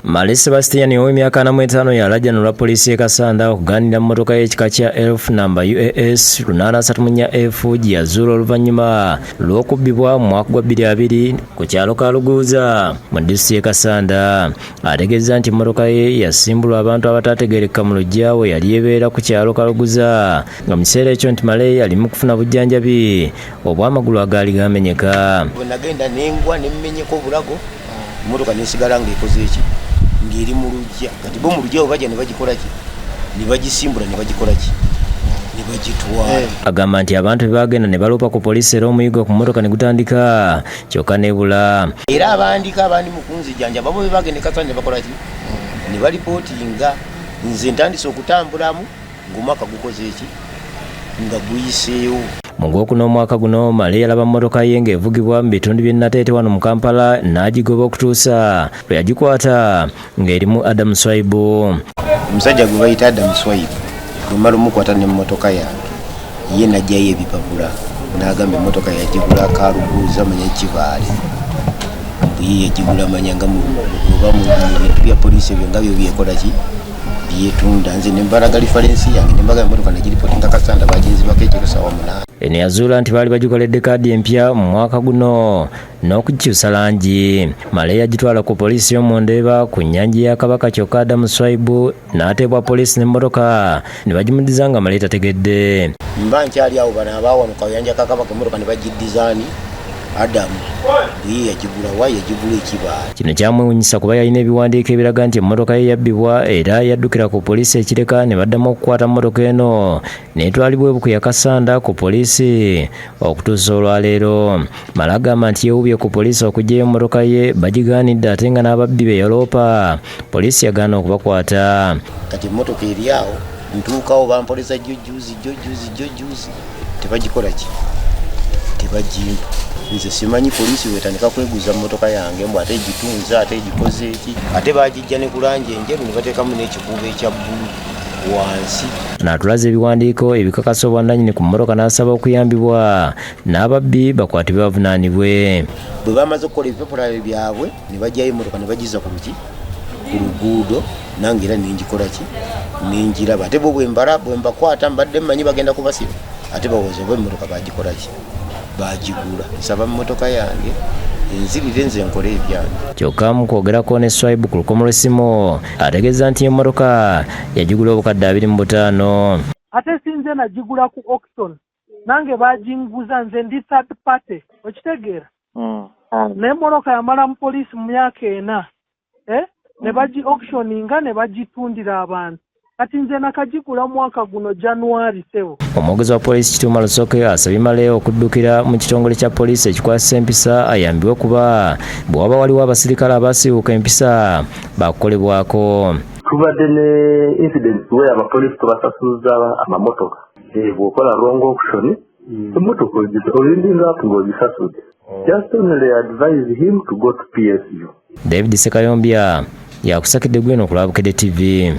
Male Sebastian ow'emyaka 45 yalajjanirwa poliisi Kasanda okugaanira mmotoka y'ekika kya Elf namba UAS 834F gye yazuula oluvannyuma lw'okubbibwa mu mwaka gwa 2020 ku kyalo ka Luguuza mu disitulikiti Kasanda. Ategeeza nti emmotoka ye yasimbulwa abantu abataategeerekeka mu luggya we yali ebeera ku kyalo ka Luguuza nga mu kiseera ekyo nti Male yali mu kufuna bujjanjabi obw'amagulu agaali gaamenyeka. Bwe nagenda n'engwa ne mmenyeko obulago emmotoka n'esigala ng'ekoze eki ngiri mu luggya kati bo mu luggya bajja ne bagikola ki ne bagisimbula ne bagikola ki ne bagitwala. Agamba nti abantu be bagenda ne baloopa ku poliisi era omuyigo ku mmotoka ne gutandika kyokka nebula. Era abandika abandi mu kunzijjanja babo be bagenda Kasanda ne bakola ki ne balipootinga nze ntandise okutambulamu ng'omwaka gukoze eki nga guyiseewo. Mu Gwokuna omwaka guno Male yalaba mmotoka ye ng'evugibwa mu bitundu by'e Nateete wano mu Kampala n'agigoba okutuusa lwe yagikwata ng'erimu Adam Swaibu. Omusajja gwe bayita Adam Swaibu bwe mmala omukwata n'emmotoka yange ye n'ajjayo ebipapula n'agamba emmotoka yagigula Kaluguuza manya Kibaale ye yagigula manya nga oba mu bintu bya poliisi ebyo nga byo byekola ki byetunda. Nze ne mbalaga lifarensi yange ne mbaga emmotoka negiripootinga Kasanda baginzibako ekiro ssaawa 8. Eno yazuula nti baali bagikoledde kaadi empya mu mwaka guno n'okugikyusa langi. Male yagitwala ku poliisi y'omu Ndeeba ku nnyanja ya Kabaka kyokka Adamu Swaibu n'ateebwa poliisi n'emmotoka ne bagimuddiza nga Male tategedde. Mba nkyali awo bano abaawa mu kayanja ka Kabaka emmotoka ne bagiddizaani Adamu ye yagigula wa yagigula Ekibaale. Kino kyamwewuunyisa kuba yalina ebiwandiiko ebiraga nti emmotoka ye yabbibwa era yaddukira ku poliisi ekireka ne baddamu okukwata mmotoka eno n'etwalibwa ebuku ya Kasanda ku poliisi okutuusa olwaleero. Male agamba nti yeewubye ku poliisi okuggyayo emmotoka ye bagigaanidde ate nga n'ababbi be yaloopa poliisi yagaana okubakwata. Kati emmotoka eri awo ntuukawo bampolisa jjojjuuzi tebagikola ki tebagimpa. Nze simanyi poliisi wetandika kweguza mmotoka yange mbw ate egitunze ate egikoze eki ate bagijja ne ku langi enjeru ne bateekamu n'ekikuubo ekya bbulu wansi. N'atulaza ebiwandiiko ebikakasa obwannannyini ku mmotoka n'asaba okuyambibwa n'ababbi bakwatibwe bavunaanibwe. Bwe bamaze okukola ebipapula byabwe ne bajjayo emmotoka ne bagiza ku luguudo nange era nengikola ki nengiraba. Ate bo bwe mbakwata mbadde mmanyi bagenda kubasiba ate bawooza oba emmotoka bagikola ki bagigula. Nsaba mmotoka yange enzirire nze nkole ebyange. Kyokka mu kwogerako ne Swaibu ku lukomo lw'essimu ategeeza nti emmotoka yagigula obukadde 25. Ate sinze nagigula ku auction nange baginguza nze ndi third party okitegeera. N'emmotoka yamala mu poliisi mu myaka 4 ne bagi auctioninga ne bagitundira abantu. Kati nze nakagigula mwaka guno January sewo. Omwogezi wa poliisi Kituuma Lusoke asabye Male okuddukira mu kitongole kya poliisi ekikwasisa empisa ayambibwe kuba bwe waba waliwo abasirikale abasiiwuuka empisa bakukolebwako. Tubadde ne incidents we abapoliisi tubasasuza amamotoka bw'okola wrong auction emmotoka olindinga ng'ogisasudde. Just only advise him to go to PSU. David Sekayombya yakusakidde Gweno ku Lwabukedde TV.